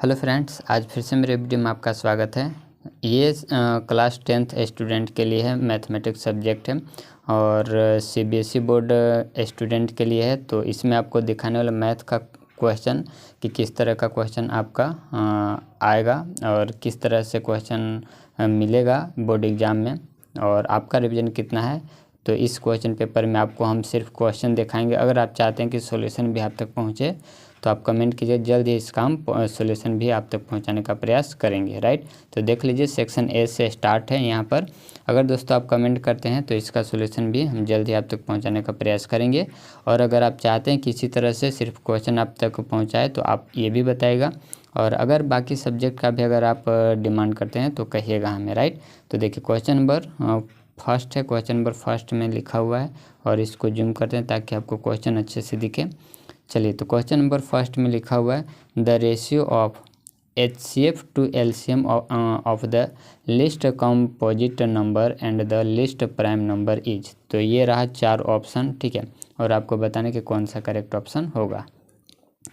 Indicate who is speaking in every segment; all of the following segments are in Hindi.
Speaker 1: हेलो फ्रेंड्स, आज फिर से मेरे वीडियो में आपका स्वागत है। ये क्लास 10th स्टूडेंट के लिए है, मैथमेटिक्स सब्जेक्ट है और सीबीएसई बोर्ड स्टूडेंट के लिए है। तो इसमें आपको दिखाने वाला मैथ का क्वेश्चन कि किस तरह का क्वेश्चन आपका आएगा और किस तरह से क्वेश्चन मिलेगा बोर्ड एग्ज़ाम में और आपका रिवीजन कितना है। तो इस क्वेश्चन पेपर में आपको हम सिर्फ क्वेश्चन दिखाएंगे। अगर आप चाहते हैं कि सॉल्यूशन भी आप तक पहुंचे तो आप कमेंट कीजिए, जल्द ही इस काम सॉल्यूशन भी आप तक पहुंचाने का प्रयास करेंगे। राइट, तो देख लीजिए सेक्शन ए से स्टार्ट है यहाँ पर। अगर दोस्तों आप कमेंट करते हैं तो इसका सॉल्यूशन भी हम जल्द ही आप तक पहुंचाने का प्रयास करेंगे। और अगर आप चाहते हैं कि इसी तरह से सिर्फ क्वेश्चन आप तक पहुँचाए तो आप ये भी बताइएगा। और अगर बाकी सब्जेक्ट का भी अगर आप डिमांड करते हैं तो कहिएगा हमें। राइट, तो देखिए क्वेश्चन नंबर फर्स्ट है। क्वेश्चन नंबर फर्स्ट में लिखा हुआ है और इसको जूम करते हैं ताकि आपको क्वेश्चन अच्छे से दिखे। चलिए, तो क्वेश्चन नंबर फर्स्ट में लिखा हुआ है the ratio of HCF to LCM of the least composite number and the least prime number is. तो ये रहा 4 ऑप्शन, ठीक है, और आपको बताने कि कौन सा करेक्ट ऑप्शन होगा।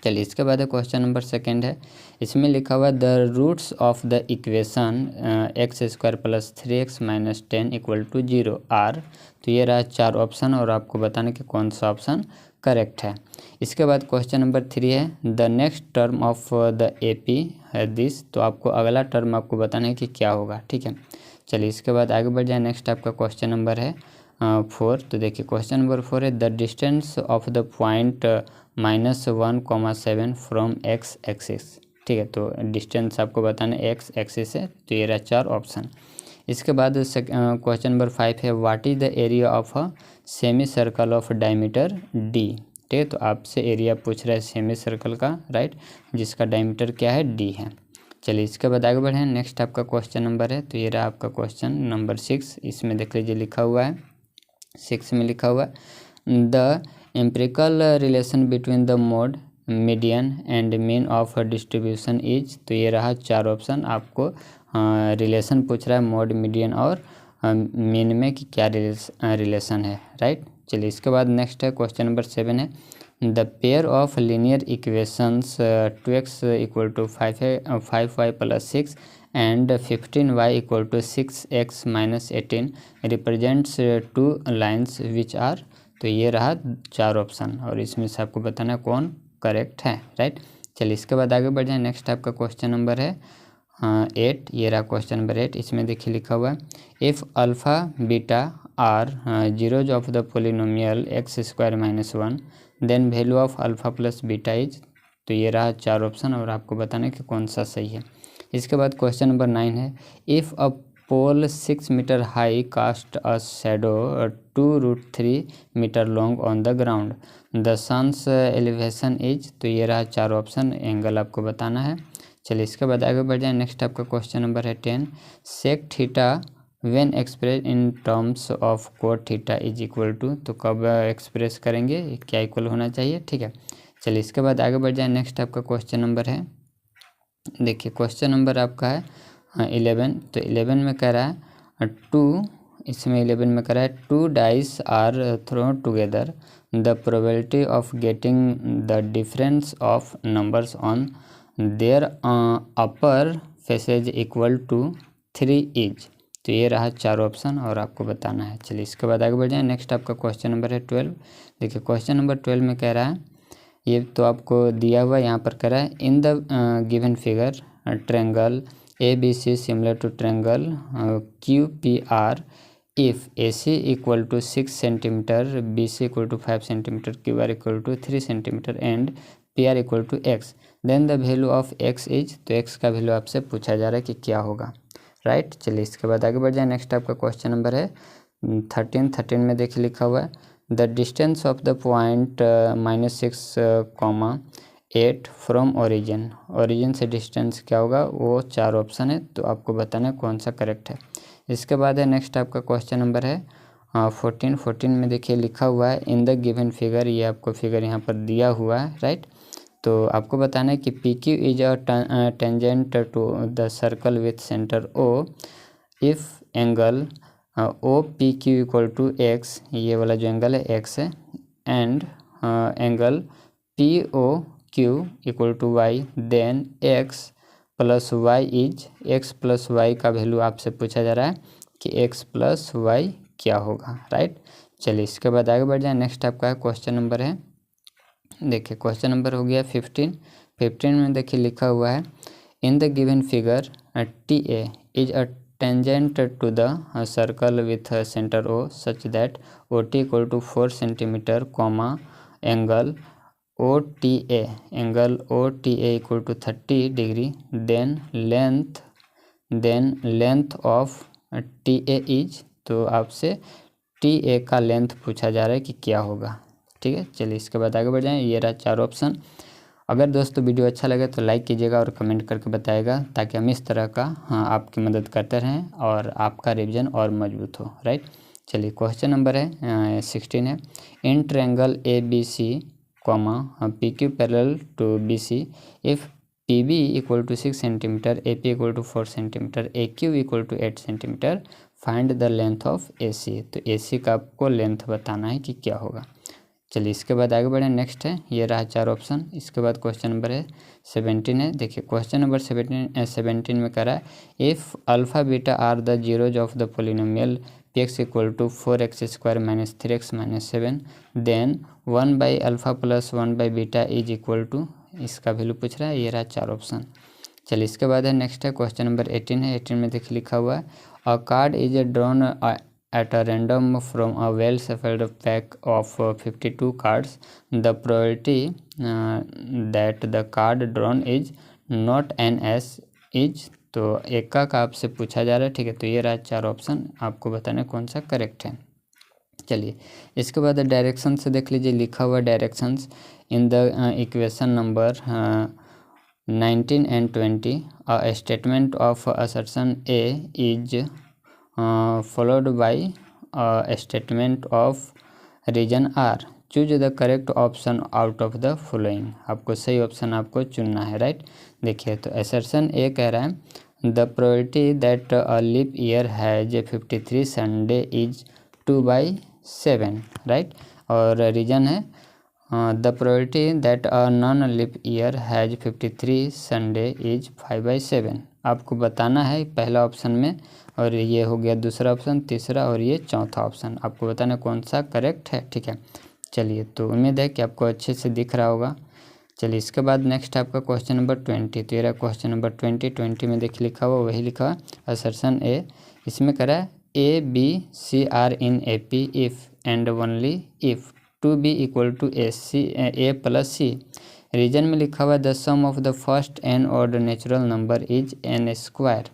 Speaker 1: चलिए, इसके बाद क्वेश्चन नंबर सेकंड है। इसमें लिखा हुआ है the roots of the equation x² + 3x - 10 = 0 are. तो ये रहा 4 ऑप्शन और आपको बताना कि कौन सा ऑप्शन करेक्ट है। इसके बाद क्वेश्चन नंबर 3 है the next term of the AP है दिस। तो आपको अगला टर्म आपको बताना है कि क्या होगा, ठीक है। चलिए, इसके बाद आगे बढ़ जाए। नेक्स्ट आपका क्वेश्चन नंबर है 4। तो देखिए क्वेश्चन नंबर 4 है the distance of the point -1,7 from x axis. ठीक है, तो डिस्टेंस आपको बताना है x एक्सिस है। तो ये रहा 4 ऑप्शन। इसके बाद क्वेश्चन नंबर 5 है what is the area of a semi circle of diameter d। ठीक है, तो आपसे एरिया पूछ रहा है सेमी सर्कल का, राइट, जिसका डायमीटर क्या है d है। चलिए, इसके बाद आगे बढ़ें। नेक्स्ट आपका क्वेश्चन नंबर है, तो ये रहा आपका क्वेश्चन नंबर 6। इसमें देख लीजिए लिखा हुआ है 6 में लिखा हुआ है the empirical relation between the mode median and mean of distribution is. तो ये रहा 4 ऑप्शन। आपको रिलेशन पूछ रहा है मोड, मीडियन और मीन में कि क्या रिलेशन है। राइट, चलिए, इसके बाद नेक्स्ट है क्वेश्चन नंबर 7 है the pair of linear equations 2x = 5y + 6 and 15y = 6x - 18 represents 2 lines which are. तो ये रहा 4 ऑप्शन और इसमें से आपको बताना कौन करेक्ट है। राइट, चलिए, इसके बाद आगे बढ़ जाए। नेक्स्ट आपका क्वेश्चन नंबर है 8। ये रहा क्वेश्चन नंबर 8। इसमें देखिए लिखा हुआ है if alpha beta are zeros of the polynomial x² - 1 then value of alpha plus beta is. तो ये रहा 4 ऑप्शन और आपको बताना कि कौन सा सही है। इसके बाद क्वेश्चन नंबर 9 है if a pole 6 metre high cast a shadow 2√3 metre long on the ground the sun's elevation is. तो ये रहा 4 ऑप्शन, एंगल आपको बताना है। चलिए, इसके बाद आगे बढ़ जाए। नेक्स्ट आपका क्वेश्चन नंबर है 10 sec theta when express in terms of cot theta is equal to. तो कब एक्सप्रेस करेंगे, क्या इक्वल होना चाहिए, ठीक है। चलिए, इसके बाद आगे बढ़ जाए। नेक्स्ट आपका क्वेश्चन नंबर है, देखिए क्वेश्चन नंबर आपका है 11। तो 11 में कह रहा है 2, इसमें 11 में कह रहा है 2 dice are thrown together the probability of getting the difference of numbers on their upper faces equal to 3 is. तो ये रहा 4 ऑप्शन और आपको बताना है। चलिए, इसके बाद आगे बढ़ जाए। नेक्स्ट आपका क्वेश्चन नंबर है 12। देखिए क्वेश्चन नंबर 12 में कह रहा है, ये तो आपको दिया हुआ यहाँ पर कह रहा है in the given figure triangle ABC similar to triangle QPR if AC = 6 centimetre, BC = 5 centimetre, QR = 3 centimetre and PR = x then the value of x is. तो x का वैल्यू आपसे पूछा जा रहा है कि क्या होगा। राइट, चलिए, इसके बाद आगे बढ़ जाए। नेक्स्ट आपका क्वेश्चन नंबर है 13 में देखिए लिखा हुआ है the distance of the point -6,8 from origin से डिस्टेंस क्या होगा, वो 4 ऑप्शन है। तो आपको बताना है कौन सा करेक्ट है। इसके बाद है नेक्स्ट आपका क्वेश्चन नंबर है 14 में देखिए लिखा हुआ है इन द गिवन फिगर। ये आपको फिगर यहाँ पर दिया हुआ है। राइट, तो आपको बताना है कि PQ is a tangent to the circle with centre O if angle OPQ = x, ये वाला जो एंगल है x है, and angle POQ = y then x plus y is, x plus y का वैल्यू आपसे पूछा जा रहा है कि एक्स प्लस वाई क्या होगा, राइट। चलिए इसके बाद आगे बढ़ जाए। नेक्स्ट आपका क्वेश्चन नंबर है, देखिए क्वेश्चन नंबर हो गया 15 में देखिए लिखा हुआ है in the given figure T A is a tangent to the circle with centre O such that O T equal to 4 centimetre comma angle O T A equal to 30 degree then length of T A is. तो आपसे टी ए का लेंथ पूछा जा रहा है कि क्या होगा, ठीक है। चलिए इसके बाद आगे बढ़ जाएं। ये रहा 4 ऑप्शन। अगर दोस्तों वीडियो अच्छा लगे तो लाइक कीजिएगा और कमेंट करके बताइएगा, ताकि हम इस तरह का आपकी मदद करते रहें और आपका रिवीजन और मजबूत हो, राइट। चलिए क्वेश्चन नंबर है 16 है in triangle A B C comma P Q parallel to B C if P B equal to 6 centimetre, A P equal to 4 centimetre, A Q equal to 8 centimetre, find the length of A C. तो ए सी का आपको लेंथ बताना है कि क्या होगा। चलिए इसके बाद आगे बढ़ें। नेक्स्ट है, ये रहा 4 ऑप्शन। इसके बाद क्वेश्चन नंबर है 17 है। देखिए क्वेश्चन नंबर 17 में कह रहा है if alpha beta are the zeros of the polynomial p x equal to 4x square minus 3x minus 7 then 1 by alpha plus 1 by beta is equal to, इसका वैल्यू पूछ रहा है। ये रहा 4 ऑप्शन। चलिए इसके बाद है नेक्स्ट है क्वेश्चन नंबर 18 है। 18 में देखिए लिखा हुआ है अ card is drawn at a random from a well shuffled pack of 52 cards. The probability that the card drawn is not an as is। तो एका का आपसे पूछा जा रहा है, ठीक है। तो ये रहा 4 ऑप्शन, आपको बताना कौन सा करेक्ट है। चलिए इसके बाद डायरेक्शन से देख लीजिए, लिखा हुआ directions in the equation number 19 and 20 a statement of assertion A is followed by a statement of region R. Choose the correct option out of the following. आपको सही ऑप्शन आपको चुनना है, राइट। देखिए तो असर्शन ए कह रहा है the probability that a leap year has 53 Sunday is 2/7, right. और रीजन है the probability that a non leap year has 53 Sunday is 5/7। आपको बताना है पहला ऑप्शन में, और ये हो गया दूसरा ऑप्शन, तीसरा और ये चौथा ऑप्शन। आपको बताना कौन सा करेक्ट है, ठीक है। चलिए तो उम्मीद है कि आपको अच्छे से दिख रहा होगा। चलिए इसके बाद नेक्स्ट आपका क्वेश्चन नंबर 20। तो ये रहा क्वेश्चन नंबर 20 में देखिए लिखा हुआ, वही लिखा हुआ असर्शन ए। इसमें कह रहा है a B c are in A P if and only if 2b equal to a plus c. Reason में लिखा हुआ the sum of the first n order natural number is n square.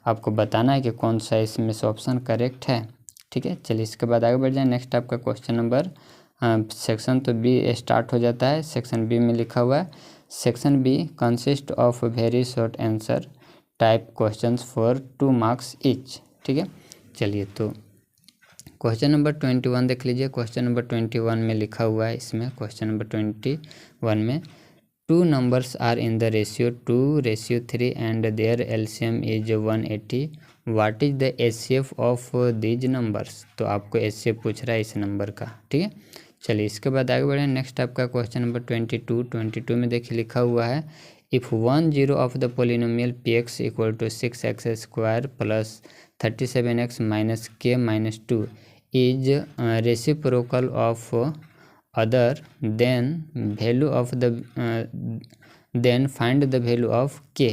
Speaker 1: आपको बताना है कि कौन सा इसमें से ऑप्शन करेक्ट है, ठीक है। चलिए इसके बाद आगे बढ़ जाए। नेक्स्ट आपका क्वेश्चन नंबर सेक्शन तो बी स्टार्ट हो जाता है। सेक्शन बी में लिखा हुआ है section B consist of very short answer type questions for 2 marks each, ठीक है। चलिए तो क्वेश्चन नंबर 21 देख लीजिए। क्वेश्चन नंबर 21 में लिखा हुआ है, इसमें क्वेश्चन नंबर 21 में 2 numbers are in the ratio 2:3 and their LCM is 180. What is the HCF of these numbers? तो आपको HCF पूछ रहा है इस नंबर का, ठीक है। चलिए इसके बाद आगे बढ़ें। नेक्स्ट आपका क्वेश्चन नंबर 22 में देखिए लिखा हुआ है if 1 0 of the polynomial px equal to 6x square plus 37x minus k minus 2 is reciprocal of other then find the value of k.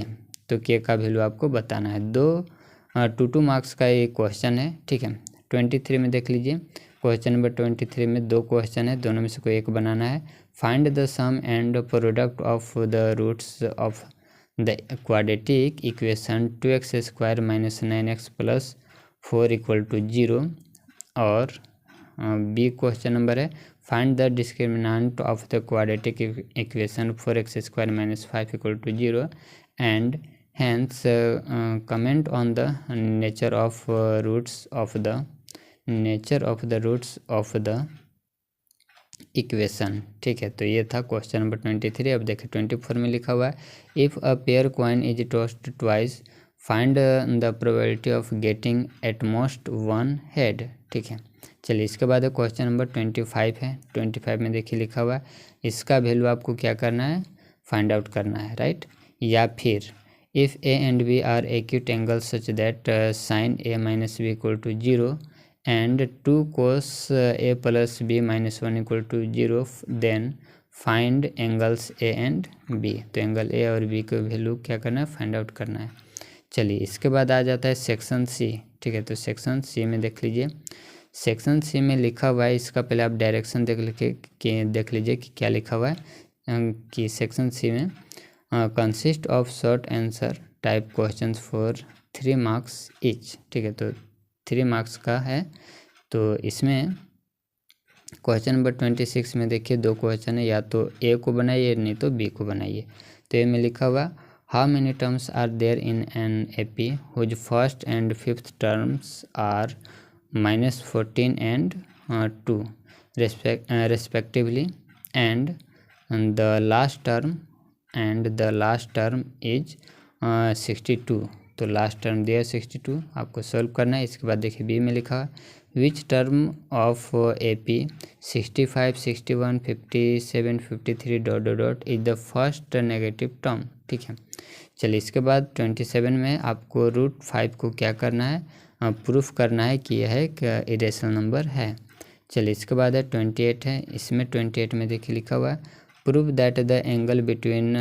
Speaker 1: तो के का वैल्यू आपको बताना है। 2 मार्क्स का ये क्वेश्चन है, ठीक है। 23 में देख लीजिए। क्वेश्चन नंबर 23 में 2 क्वेश्चन है, दोनों में से कोई एक बनाना है। Find the sum and product of the roots of the quadratic equation 2x square minus 9x plus 4 equal to 0। और बी क्वेश्चन नंबर है find the discriminant of the quadratic equation 4x square minus 5 equal to 0 and hence comment on the nature of roots of the equation, ठीक है। तो ये था क्वेश्चन नंबर 23। अब देखिए 24 में लिखा हुआ है if a pair coin is tossed twice find the probability of getting at most 1 head, ठीक है। चलिए इसके बाद क्वेश्चन नंबर 25 है। 25 में देखिए लिखा हुआ है इसका वैल्यू आपको क्या करना है, फाइंड आउट करना है, राइट। या फिर If A and B are acute angles such that sin A minus B equal to 0 and 2 cos A plus B minus 1 equal to 0, then find angles A and B. तो एंगल ए और बी को वैल्यू क्या करना है, फाइंड आउट करना है। चलिए इसके बाद आ जाता है सेक्शन सी। ठीक है, तो सेक्शन सी में देख लीजिए, सेक्शन सी में लिखा हुआ है, इसका पहले आप डायरेक्शन देख लीजिए कि क्या लिखा हुआ है कि सेक्शन सी में consist of short answer type questions for 3 marks each. ठीक है, तो 3 मार्क्स का है। तो इसमें क्वेश्चन नंबर 26 में देखिए 2 क्वेश्चन है, या तो ए को बनाइए नहीं तो बी को बनाइए। तो ए में लिखा हुआ how many terms are there in an AP whose first and fifth terms are -14 and 2 respectively, and the last term is 62। तो लास्ट टर्म दिया 62, आपको सॉल्व करना है। इसके बाद देखिए बी में लिखा which term of A P 65, 61, 57, 53 dot dot dot is the first negative term. ठीक है, चलिए इसके बाद 27 में आपको √5 को क्या करना है, प्रूफ करना है कि यह एक इरेशनल नंबर है। चलिए इसके बाद है 28 है, इसमें 28 में देखिए लिखा हुआ है prove that the angle between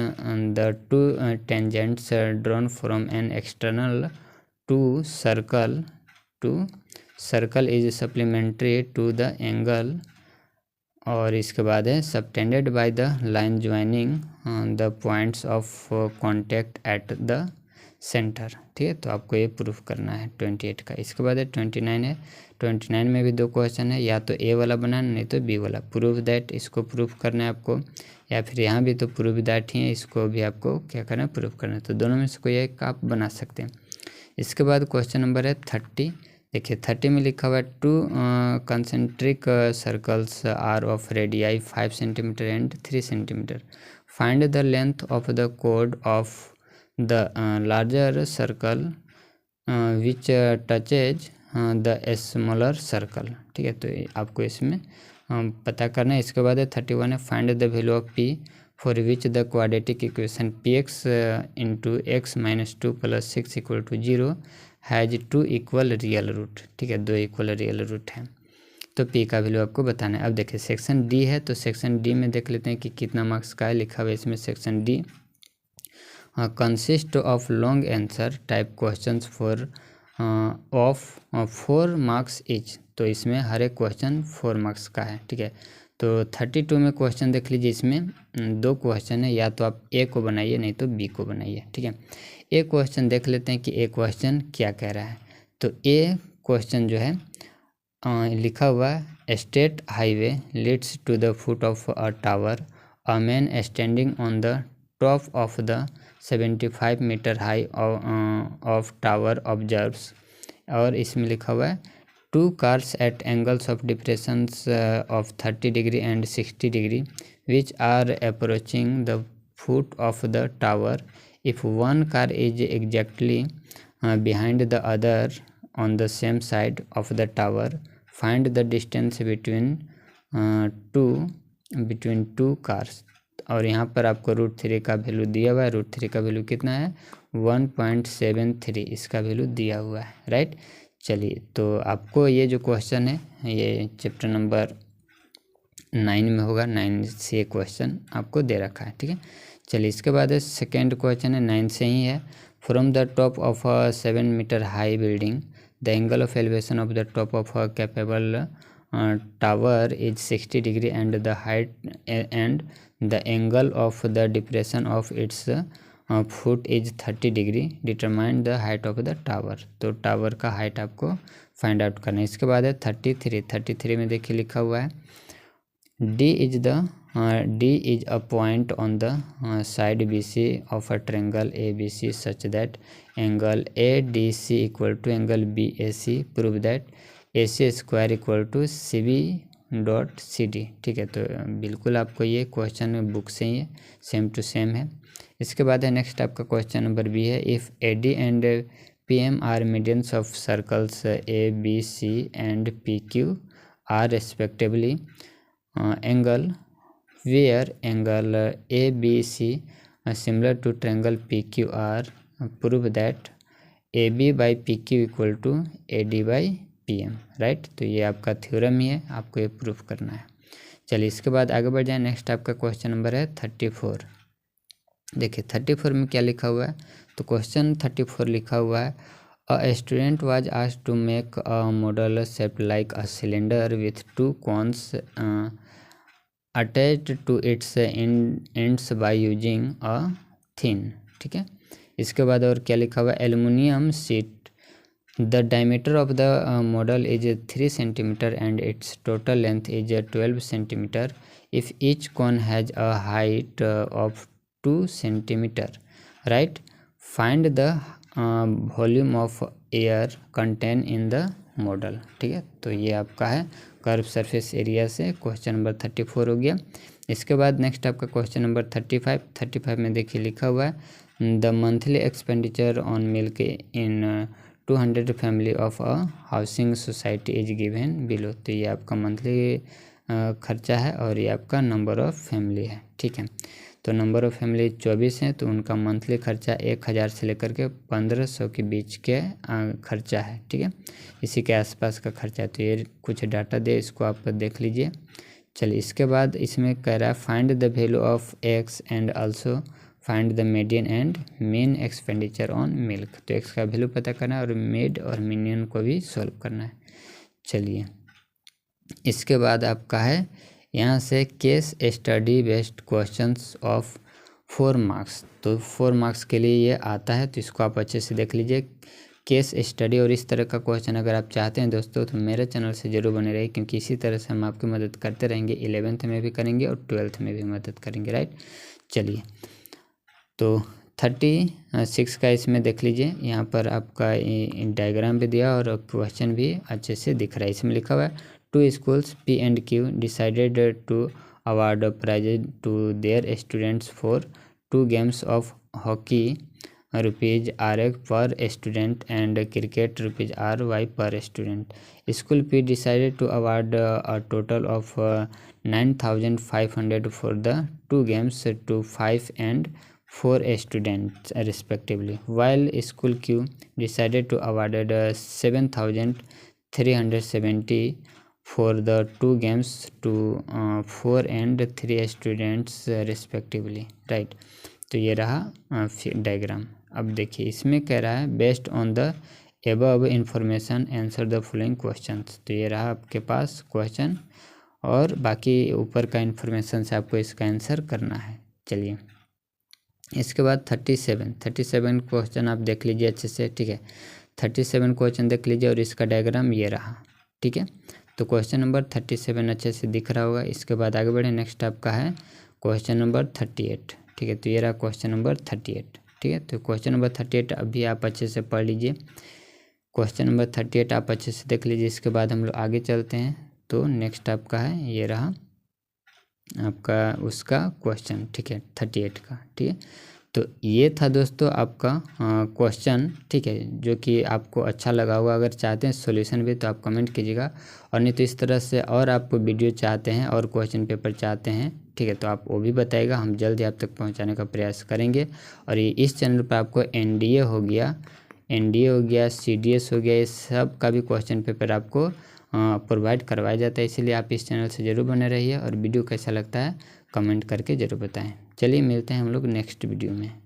Speaker 1: the 2 tangents drawn from an external to circle is supplementary to the angle, और इसके बाद है subtended by the line joining the points of contact at the centre. ठीक है, तो आपको ये प्रूफ करना है 28 का। इसके बाद है 29 है, 29 में भी 2 क्वेश्चन है, या तो ए वाला बनाना नहीं तो बी वाला। प्रूफ दैट, इसको प्रूफ करना है आपको, या फिर यहाँ भी तो प्रूफ दैट ही है, इसको भी आपको क्या करना है, प्रूफ करना है। तो दोनों में से कोई एक आप बना सकते हैं। इसके बाद क्वेश्चन नंबर है 30। देखिए 30 में लिखा हुआ है 2 concentric circles are of radii 5 centimetre and 3 centimetre. Find the length of the कोड of the larger circle which touches the smaller circle. ठीक है, तो आपको इसमें पता करना है। इसके बाद है 31 है find the value of p for which the quadratic equation px into x minus 2 plus 6 equal to 0 has 2 equal real root. ठीक है, 2 इक्वल रियल रूट है, तो p का वैल्यू आपको बताना है। अब देखिए सेक्शन डी है, तो सेक्शन डी में देख लेते हैं कि कितना मार्क्स का है। लिखा हुआ है इसमें section D consist of long answer type questions for of 4 marks each. तो इसमें हर एक क्वेश्चन 4 मार्क्स का है। ठीक है, तो 32 में क्वेश्चन देख लीजिए, इसमें 2 क्वेश्चन है, या तो आप ए को बनाइए नहीं तो बी को बनाइए। ठीक है, ए क्वेश्चन देख लेते हैं कि ए क्वेश्चन क्या कह रहा है। तो ए क्वेश्चन जो है लिखा हुआ है state highway leads to the foot of a tower, a man standing on the top of the 75 metre high of tower observes, और इसमें लिखा हुआ है 2 cars at angles of depressions of 30 degree and 60 degree which are approaching the foot of the tower. If one car is exactly behind the other on the same side of the tower, find the distance between two cars। और यहाँ पर आपको √3 का वैल्यू दिया हुआ है। √3 का वैल्यू कितना है 1.73, इसका वैल्यू दिया हुआ है, राइट। चलिए, तो आपको ये जो क्वेश्चन है ये चैप्टर नंबर 9 में होगा। 9 से क्वेश्चन आपको दे रखा है, ठीक है। चलिए, इसके बाद सेकेंड क्वेश्चन है 9 से ही है। From the top of a 7 metre high building the angle of elevation of the top of a capable tower is 60 degree and the height and the angle of the depression of its foot is 30 degree. Determine the height of the tower. तो टावर का हाइट आपको फाइंड आउट करना है। इसके बाद है 33 में देखिए लिखा हुआ है D is a point on the side BC of a triangle ABC such that angle ADC equal to angle BAC. Prove that AC square equal to CB dot CD। ठीक है, तो बिल्कुल आपको ये क्वेश्चन बुक से ही सेम टू सेम है। इसके बाद है नेक्स्ट आपका क्वेश्चन नंबर बी है। If AD and PM are medians of circles ABC and PQ are respectively angle where angle ABC similar to triangle PQR prove that AB by PQ equal to AD by PM, right. तो ये आपका थ्योरम ही है, आपको ये प्रूफ करना है। चलिए इसके बाद आगे बढ़ जाए। नेक्स्ट आपका क्वेश्चन नंबर है 34। देखिए 34 में क्या लिखा हुआ है, तो क्वेश्चन 34 लिखा हुआ है a student was asked to make a model shaped like a cylinder with 2 cones attached to its ends by using a thin, ठीक है। इसके बाद और क्या लिखा हुआ है, aluminium sheet the diameter of the model is 3 centimetre and its total length is 12 centimetre if each cone has a height of 2 centimetre, right. Find the volume of air contain in the model, ठीक है। तो ये आपका है कर्व सरफेस एरिया से क्वेश्चन नंबर 34 हो गया। इसके बाद नेक्स्ट आपका क्वेश्चन नंबर 35 में देखिए लिखा हुआ है the monthly expenditure on milk in 200 family of a housing society is given below. तो ये आपका मंथली खर्चा है और ये आपका नंबर ऑफ़ फैमिली है, ठीक है। तो नंबर ऑफ़ फैमिली 24 है, तो उनका मंथली खर्चा 1000 से लेकर के 1500 के बीच के खर्चा है, ठीक है। इसी के आसपास का खर्चा है। तो ये कुछ डाटा दे, इसको आप देख लीजिए। चलिए इसके बाद इसमें कह रहा है find the value of x and also find the median and mean expenditure on milk. तो एक्स का वैल्यू पता करना है और मीड और मीनियन को भी सॉल्व करना है। चलिए इसके बाद आपका है यहाँ से case study based questions of 4 marks. तो 4 मार्क्स के लिए ये आता है, तो इसको आप अच्छे से देख लीजिए। केस स्टडी और इस तरह का क्वेश्चन अगर आप चाहते हैं दोस्तों तो मेरे चैनल से ज़रूर बने रहिए, क्योंकि इसी तरह से हम आपकी मदद करते रहेंगे। 11th में भी करेंगे और 12th में भी मदद करेंगे, राइट। चलिए तो 36 का इसमें देख लीजिए, यहाँ पर आपका डायग्राम भी दिया और क्वेश्चन भी अच्छे से दिख रहा है। इसमें लिखा हुआ है 2 schools P and Q decided to award prizes to their students for 2 games of hockey rupees Rx per student and cricket rupees Ry per student. School P decided to award a total of 9500 for the 2 games to 5 and 4 students respectively, while School Q decided to awarded 7370 for the 2 games to 4 and 3 students respectively, right. तो ये रहा डायग्राम। अब देखिए इसमें कह रहा है based on the above information answer the following questions. तो ये रहा आपके पास क्वेश्चन और बाकी ऊपर का इन्फॉर्मेशन से आपको इसका आंसर करना है। चलिए इसके बाद 37 क्वेश्चन आप देख लीजिए अच्छे से, ठीक है। 37 क्वेश्चन देख लीजिए और इसका डायग्राम ये रहा, ठीक है। तो क्वेश्चन नंबर 37 अच्छे से दिख रहा होगा। इसके बाद आगे बढ़े। नेक्स्ट आपका है क्वेश्चन नंबर 38, ठीक है। तो ये रहा क्वेश्चन नंबर 38, ठीक है। तो क्वेश्चन नंबर 38 अभी आप अच्छे से पढ़ लीजिए। क्वेश्चन नंबर 38 आप अच्छे से देख लीजिए। इसके बाद हम लोग आगे चलते हैं। तो नेक्स्ट आपका है ये रहा आपका उसका क्वेश्चन, ठीक है, 38 का, ठीक है। तो ये था दोस्तों आपका क्वेश्चन, ठीक है, जो कि आपको अच्छा लगा होगा। अगर चाहते हैं सॉल्यूशन भी तो आप कमेंट कीजिएगा, और नहीं तो इस तरह से और आपको वीडियो चाहते हैं और क्वेश्चन पेपर चाहते हैं, ठीक है, तो आप वो भी बताइएगा। हम जल्द ही आप तक पहुंचाने का प्रयास करेंगे। और ये इस चैनल पर आपको NDA हो गया, CDS हो गया, ये सब का भी क्वेश्चन पेपर आपको प्रोवाइड करवाया जाता है। इसीलिए आप इस चैनल से ज़रूर बने रहिए और वीडियो कैसा लगता है कमेंट करके ज़रूर बताएं। चलिए मिलते हैं हम लोग नेक्स्ट वीडियो में।